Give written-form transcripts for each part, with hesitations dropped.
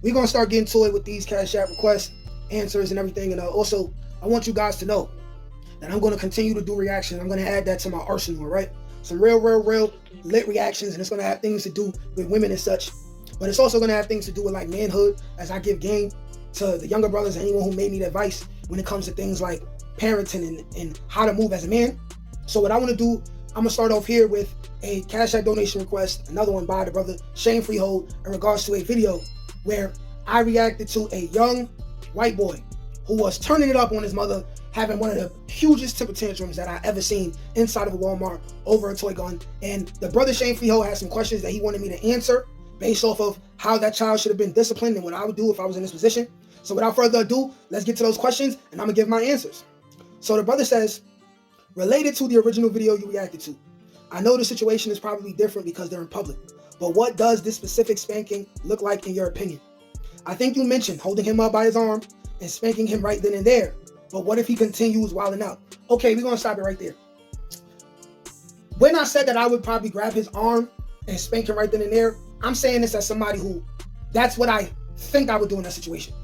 we're going to start getting to it with these Cash App requests, answers, and everything. And also, I want you guys to know that I'm going to continue to do reactions. I'm going to add that to my arsenal, right? Some real lit reactions, and it's going to have things to do with women and such. But it's also going to have things to do with like manhood, as I give game to the younger brothers and anyone who may need advice when it comes to things like parenting and how to move as a man. So what I want to do, I'm going to start off here with a Cash App donation request, another one by the brother Shane Freehold, in regards to a video where I reacted to a young white boy who was turning it up on his mother, having one of the hugest temper tantrums that I ever seen inside of a Walmart over a toy gun. And the brother Shane Freehold had some questions that he wanted me to answer based off of how that child should have been disciplined and what I would do if I was in this position. So without further ado, let's get to those questions and I'm gonna give my answers. So the brother says, related to the original video you reacted to, I know the situation is probably different because they're in public, but what does this specific spanking look like in your opinion? I think you mentioned holding him up by his arm and spanking him right then and there, but what if he continues wilding out? Okay, we're gonna stop it right there. When I said that I would probably grab his arm and spank him right then and there, I'm saying this as somebody who, that's what I think I would do in that situation.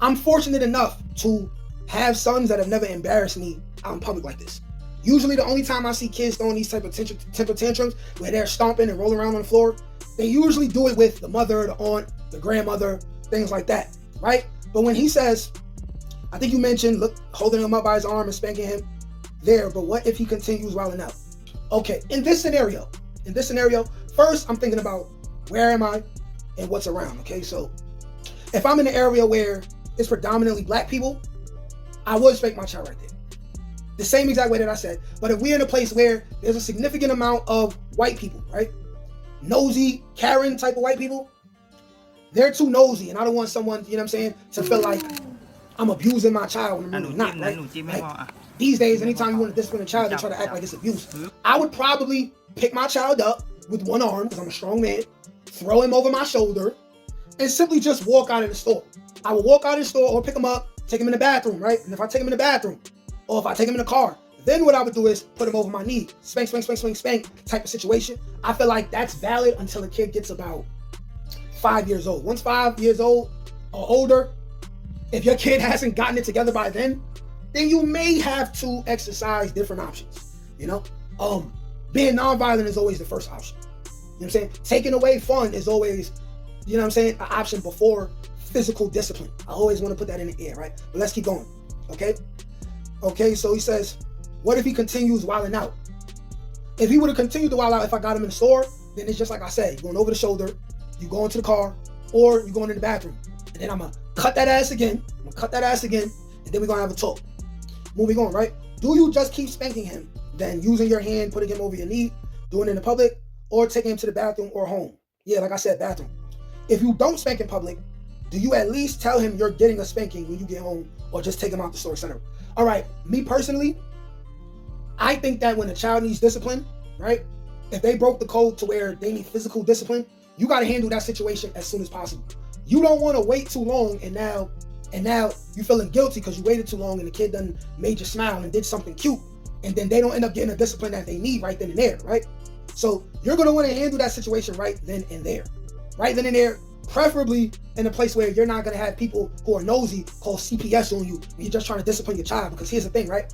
I'm fortunate enough to have sons that have never embarrassed me out in public like this. Usually the only time I see kids throwing these type of temper tantrums where they're stomping and rolling around on the floor, they usually do it with the mother, the aunt, the grandmother, things like that, right? But when he says, I think you mentioned, look, holding him up by his arm and spanking him there, but what if he continues wilding out? Okay, in this scenario, first I'm thinking about where am I and what's around, okay? So if I'm in an area where it's predominantly black people, I would spank my child right there. The same exact way that I said. But if we're in a place where there's a significant amount of white people, right? Nosy, Karen type of white people, they're too nosy, and I don't want someone, you know what I'm saying, to feel like I'm abusing my child when I'm really not, right? Like, these days, anytime you want to discipline a child, they try to act like it's abuse. I would probably pick my child up with one arm, because I'm a strong man, throw him over my shoulder, and simply just walk out of the store. I would walk out of the store or pick him up, take him in the bathroom, right? And if I take him in the bathroom, or if I take him in the car, then what I would do is put him over my knee, spank, spank, spank, spank, spank type of situation. I feel like that's valid until a kid gets about 5 years old. Once 5 years old or older, if your kid hasn't gotten it together by then you may have to exercise different options, you know? Being nonviolent is always the first option. You know what I'm saying? Taking away fun is always, you know what I'm saying, an option before physical discipline. I always want to put that in the air, right? But let's keep going, okay? Okay, so he says, what if he continues wilding out? If he would have continued to wild out if I got him in the store, then it's just like I said, you're going over the shoulder, you go into the car, or you're going in the bathroom. And then I'm going to cut that ass again, and then we're going to have a talk. Moving on, right? Do you just keep spanking him, then using your hand, putting him over your knee, doing it in the public, or taking him to the bathroom or home? Yeah, like I said, bathroom. If you don't spank in public, do you at least tell him you're getting a spanking when you get home, or just take him out the store center? All right, me personally, I think that when a child needs discipline, right? If they broke the code to where they need physical discipline, you got to handle that situation as soon as possible. You don't want to wait too long and now you're feeling guilty because you waited too long and the kid done made you smile and did something cute, and then they don't end up getting the discipline that they need right then and there, right? So you're going to want to handle that situation right then and there. Right then and there, preferably in a place where you're not going to have people who are nosy call CPS on you when you're just trying to discipline your child. Because here's the thing, right?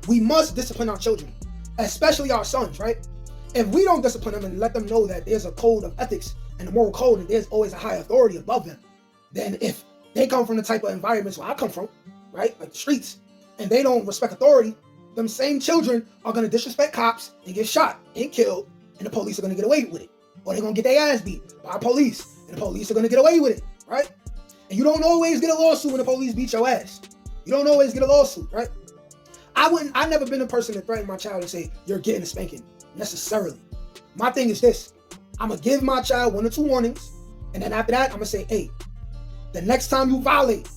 We must discipline our children, especially our sons, right? If we don't discipline them and let them know that there's a code of ethics and a moral code and there's always a high authority above them, then if they come from the type of environments where I come from, right, like the streets, and they don't respect authority, them same children are going to disrespect cops and get shot and killed, and the police are going to get away with it. Or they're going to get their ass beat by police, and the police are going to get away with it, right? And you don't always get a lawsuit when the police beat your ass. You don't always get a lawsuit, right? I've never been a person to threaten my child and say, you're getting a spanking, necessarily. My thing is this, I'm going to give my child 1 or 2 warnings, and then after that, I'm going to say, hey, the next time you violate,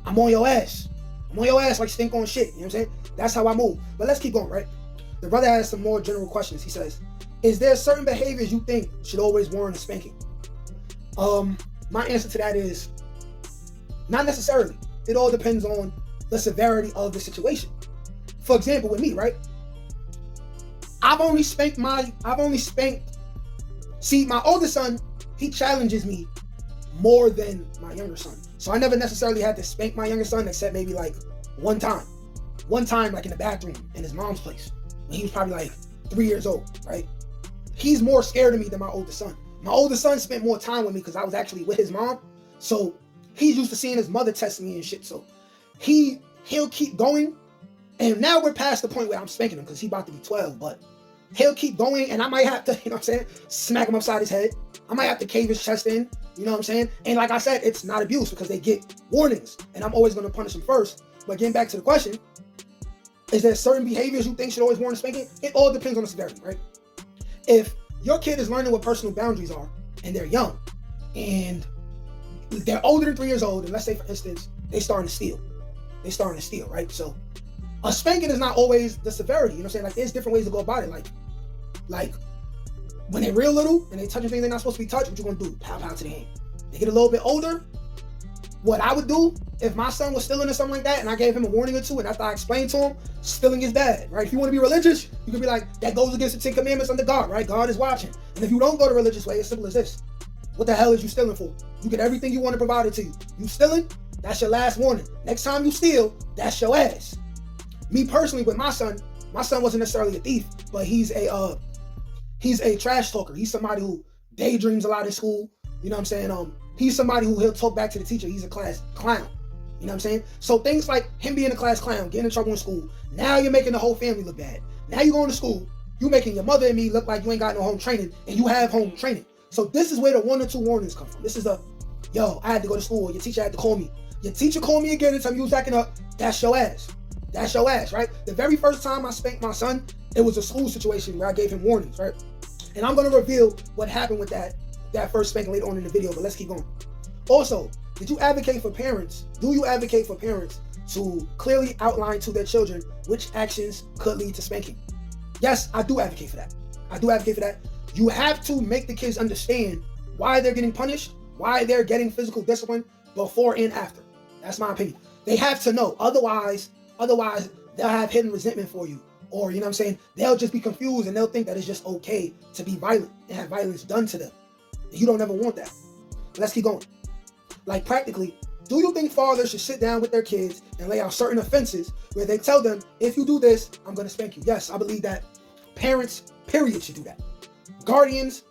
I'm on your ass. I'm on your ass like stink on shit, you know what I'm saying? That's how I move. But let's keep going, right? The brother has some more general questions. He says, is there certain behaviors you think should always warrant a spanking? My answer to that is not necessarily. It all depends on the severity of the situation. For example, with me, right? I've only spanked, see, my oldest son, he challenges me more than my younger son. So I never necessarily had to spank my younger son, except maybe like one time like in the bathroom in his mom's place when he was probably like 3 years old, right? He's more scared of me than my oldest son. My oldest son spent more time with me because I was actually with his mom. So he's used to seeing his mother test me and shit. So he'll keep going. And now we're past the point where I'm spanking him because he's about to be 12, but he'll keep going, and I might have to, you know what I'm saying, smack him upside his head. I might have to cave his chest in, you know what I'm saying? And like I said, it's not abuse because they get warnings, and I'm always going to punish them first. But getting back to the question, is there certain behaviors you think should always warrant spanking? It all depends on the severity, right? If your kid is learning what personal boundaries are, and they're young, and they're older than 3 years old, and let's say, for instance, they're starting to steal, right? So a spanking is not always the severity, you know what I'm saying? Like, there's different ways to go about it. Like when they're real little and they touching things they're not supposed to be touched, what you gonna do? Pow, pow to the hand. They get a little bit older, what I would do if my son was stealing or something like that, and I gave him a warning or two, and after I explained to him, stealing is bad, right? If you want to be religious, you can be like, that goes against the 10 Commandments under God, right? God is watching. And if you don't go the religious way, it's simple as this. What the hell is you stealing for? You get everything you want to provide it to you. You stealing? That's your last warning. Next time you steal, that's your ass. Me personally, with my son wasn't necessarily a thief, but he's a trash talker. He's somebody who daydreams a lot in school. You know what I'm saying? He's somebody who he'll talk back to the teacher. He's a class clown. You know what I'm saying? So things like him being a class clown, getting in trouble in school, now you're making the whole family look bad. Now you going to school, you making your mother and me look like you ain't got no home training, and you have home training. So this is where the 1 or 2 warnings come from. This is yo, I had to go to school, your teacher had to call me. Your teacher called me again and told me you was acting up. That's your ass. That's your ass, right? The very first time I spanked my son, it was a school situation where I gave him warnings, right? And I'm going to reveal what happened with that first spanking later on in the video, but let's keep going. Also, do you advocate for parents to clearly outline to their children which actions could lead to spanking? Yes, I do advocate for that. You have to make the kids understand why they're getting punished, why they're getting physical discipline before and after. That's my opinion. They have to know. Otherwise, they'll have hidden resentment for you. Or, you know what I'm saying, they'll just be confused and they'll think that it's just okay to be violent and have violence done to them. You don't ever want that. But let's keep going. Like, practically, do you think fathers should sit down with their kids and lay out certain offenses where they tell them, if you do this, I'm going to spank you? Yes, I believe that. Parents, period, should do that. Guardians,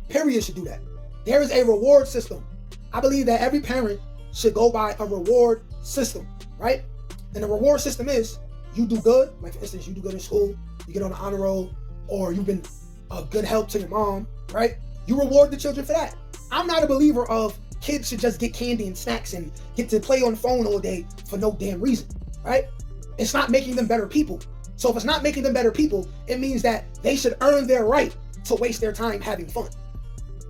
period, should do that. There is a reward system. I believe that every parent should go by a reward system, right? And the reward system is, you do good, like for instance, you do good in school, you get on the honor roll, or you've been a good help to your mom, right? You reward the children for that. I'm not a believer of kids should just get candy and snacks and get to play on the phone all day for no damn reason, right? It's not making them better people. So if it's not making them better people, it means that they should earn their right to waste their time having fun.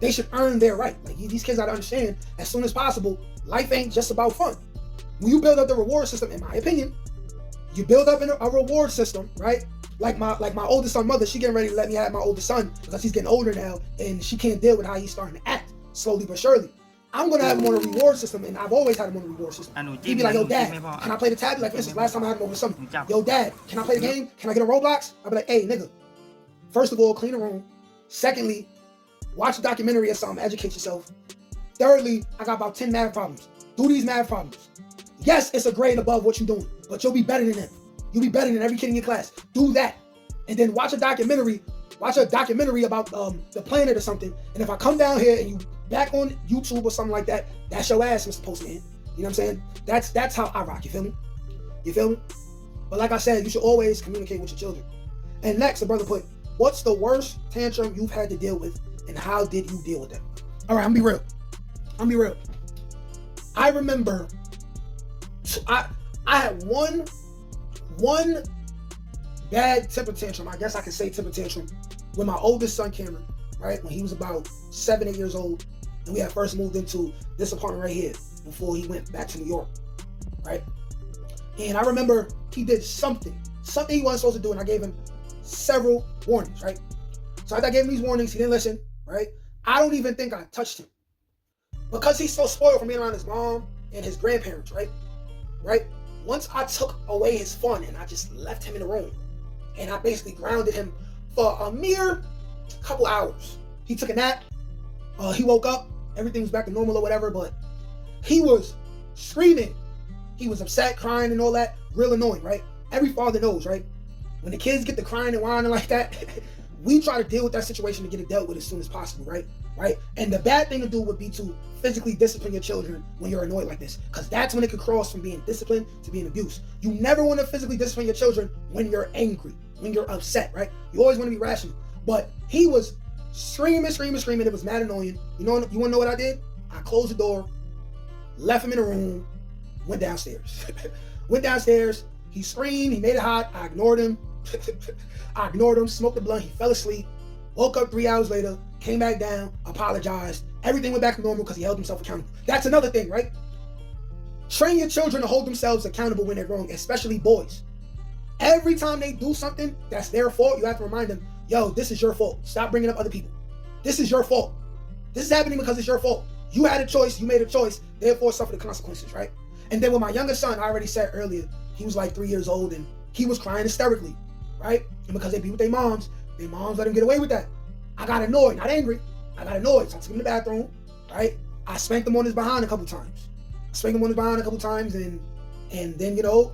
They should earn their right. Like, these kids gotta understand, as soon as possible, life ain't just about fun. When you build up the reward system, in my opinion, you build up a reward system, right? Like my oldest son mother, she getting ready to let me have my oldest son because he's getting older now and she can't deal with how he's starting to act slowly but surely. I'm gonna have him on a reward system, and I've always had him on a reward system. He'd be like, yo, Dad, can I play the tablet? Like, for instance, last time I had him over something. Yo, Dad, can I play the game? Can I get a Roblox? I'd be like, hey, nigga, first of all, clean the room. Secondly, watch a documentary or something, educate yourself. Thirdly, I got about 10 math problems. Do these math problems. Yes, it's a grade above what you're doing, but you'll be better than them. You'll be better than every kid in your class. Do that. And then watch a documentary about the planet or something. And if I come down here and you back on YouTube or something like that, that's your ass, Mr. Postman. You know what I'm saying? That's how I rock. You feel me? You feel me? But like I said, you should always communicate with your children. And next, the brother put, what's the worst tantrum you've had to deal with, and how did you deal with it? All right, I'm gonna be real. I remember I had one bad temper tantrum, I guess I could say temper tantrum, with my oldest son Cameron, right? When he was about 7, 8 years old, and we had first moved into this apartment right here before he went back to New York, right? And I remember he did something he wasn't supposed to do, and I gave him several warnings, right? So after I gave him these warnings, he didn't listen, right? I don't even think I touched him. Because he's so spoiled from being around his mom and his grandparents, right? Once I took away his fun and I just left him in the room, and I basically grounded him for a mere couple hours. He took a nap, he woke up, everything was back to normal or whatever, but he was screaming. He was upset, crying and all that. Real annoying, right? Every father knows, right? When the kids get to crying and whining like that, we try to deal with that situation to get it dealt with as soon as possible, right? Right? And the bad thing to do would be to physically discipline your children when you're annoyed like this, because that's when it could cross from being disciplined to being abuse. You never want to physically discipline your children when you're angry, when you're upset, right? You always want to be rational. But he was screaming. It was mad annoying. You want to know what I did? I closed the door, left him in the room, went downstairs. He screamed, he made it hot. I ignored him. Smoked the blunt, he fell asleep. Woke up 3 hours later, came back down, apologized. Everything went back to normal because he held himself accountable. That's another thing, right? Train your children to hold themselves accountable when they're wrong, especially boys. Every time they do something that's their fault, you have to remind them, yo, this is your fault. Stop bringing up other people. This is your fault. This is happening because it's your fault. You had a choice, you made a choice, therefore suffer the consequences, right? And then with my youngest son, I already said earlier, he was like 3 years old and he was crying hysterically, right? And because they be with their moms let him get away with that. I got annoyed, not angry. I got annoyed, so I took him in the bathroom, right? I spanked him on his behind a couple times. And then, you know,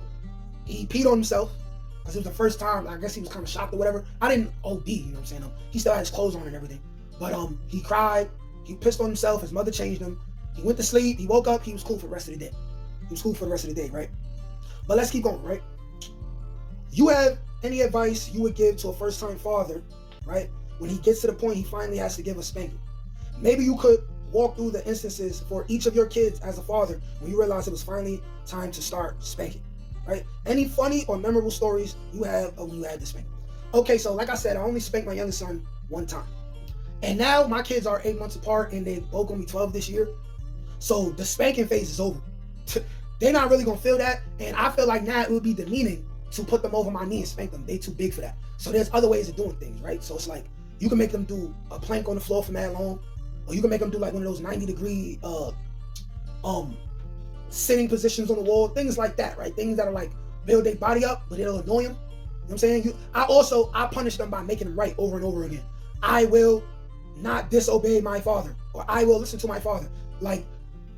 he peed on himself because it was the first time. I guess he was kind of shocked or whatever. I didn't OD, you know what I'm saying? He still had his clothes on and everything. But he cried, he pissed on himself, his mother changed him. He went to sleep, he woke up, he was cool for the rest of the day. Right? But let's keep going, right? You have any advice you would give to a first-time father, right? When he gets to the point he finally has to give a spanking. Maybe you could walk through the instances for each of your kids as a father when you realize it was finally time to start spanking, right? Any funny or memorable stories you have of when you had to spank? Okay, so like I said, I only spanked my youngest son one time. And now my kids are 8 months apart and they both gonna be 12 this year. So the spanking phase is over. They're not really gonna feel that. And I feel like now it would be demeaning to put them over my knee and spank them. They too big for that. So there's other ways of doing things, right? So it's like, you can make them do a plank on the floor for that long, or you can make them do like one of those 90-degree sitting positions on the wall, things like that, right? Things that are like build their body up, but it'll annoy them. You know what I'm saying? I punish them by making them right over and over again. I will not disobey my father, or I will listen to my father. Like,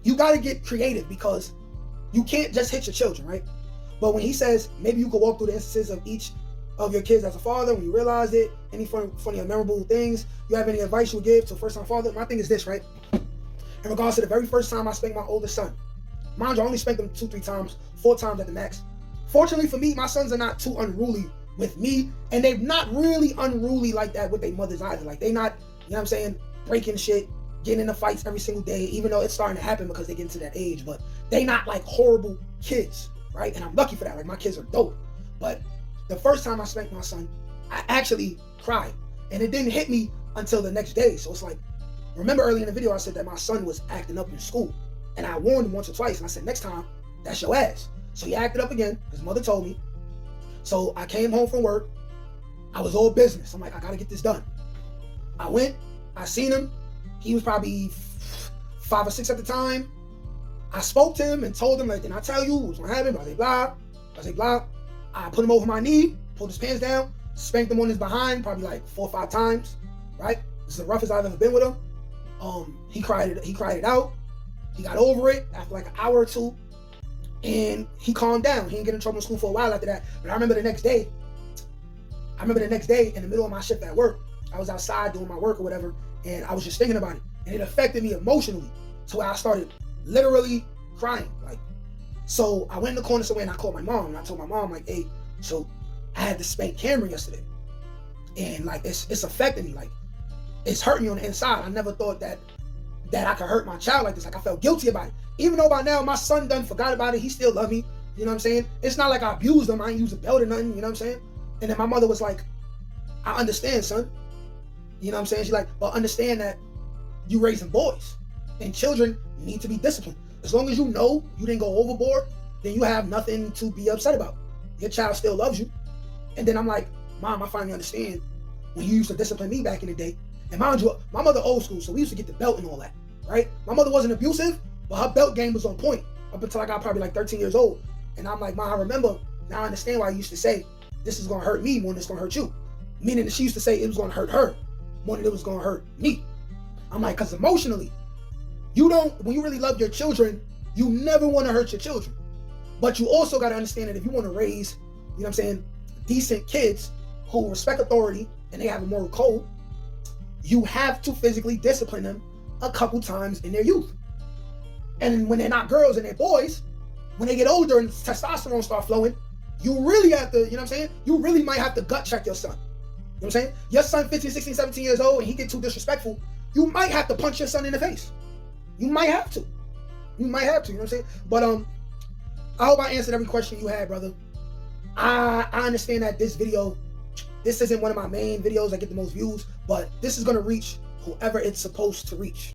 you got to get creative because you can't just hit your children, right? But when he says maybe you could walk through the instances of each of your kids as a father when you realize it, any funny or memorable things, you have any advice you would give to a first-time father? My thing is this, right? In regards to the very first time I spanked my oldest son, mind you, I only spanked him 2-3 times, 4 times at the max. Fortunately for me, my sons are not too unruly with me, and they're not really unruly like that with their mothers either. Like, they not, you know what I'm saying, breaking shit, getting into fights every single day, even though it's starting to happen because they get into that age, but they not like horrible kids, right? And I'm lucky for that. Like, my kids are dope. But the first time I spanked my son, I actually cried, and it didn't hit me until the next day. So it's like, remember early in the video I said that my son was acting up in school, and I warned him once or twice, and I said, next time, that's your ass. So he acted up again. His mother told me. So I came home from work. I was all business. I'm like, I gotta get this done. I went, I seen him. He was probably 5 or 6 at the time. I spoke to him and told him, like, didn't I tell you what's gonna happen? Blah, blah. I put him over my knee, pulled his pants down, spanked him on his behind, probably like 4 or 5 times, right? This is the roughest I've ever been with him. He cried it out. He got over it after like an hour or two, and he calmed down. He didn't get in trouble in school for a while after that. But I remember the next day, in the middle of my shift at work, I was outside doing my work or whatever, and I was just thinking about it, and it affected me emotionally to where I started literally crying. Like, so I went in the corner somewhere and I called my mom, and I told my mom, like, hey, so I had to spank Cameron yesterday, and like it's affecting me, like it's hurting me on the inside. I never thought that I could hurt my child like this. Like, I felt guilty about it. Even though by now my son done forgot about it, he still love me. You know what I'm saying? It's not like I abused him. I ain't use a belt or nothing. You know what I'm saying? And then my mother was like, I understand, son. You know what I'm saying? She's like, but understand that you raising boys, and children need to be disciplined. As long as you know you didn't go overboard, then you have nothing to be upset about. Your child still loves you. And then I'm like, Mom, I finally understand when you used to discipline me back in the day. And mind you, my mother old school, so we used to get the belt and all that, right? My mother wasn't abusive, but her belt game was on point up until I got probably like 13 years old. And I'm like, Mom, I remember, now I understand why you used to say, this is gonna hurt me more than it's gonna hurt you. Meaning that she used to say it was gonna hurt her more than it was gonna hurt me. I'm like, because emotionally, when you really love your children, you never want to hurt your children. But you also got to understand that if you want to raise, you know what I'm saying, decent kids who respect authority and they have a moral code, you have to physically discipline them a couple times in their youth. And when they're not girls and they're boys, when they get older and testosterone start flowing, you really have to, you know what I'm saying? You really might have to gut check your son. You know what I'm saying? Your son 15, 16, 17 years old and he get too disrespectful, you might have to punch your son in the face. You might have to. You know what I'm saying? But I hope I answered every question you had, brother. I understand that this isn't one of my main videos that get the most views, but this is going to reach whoever it's supposed to reach.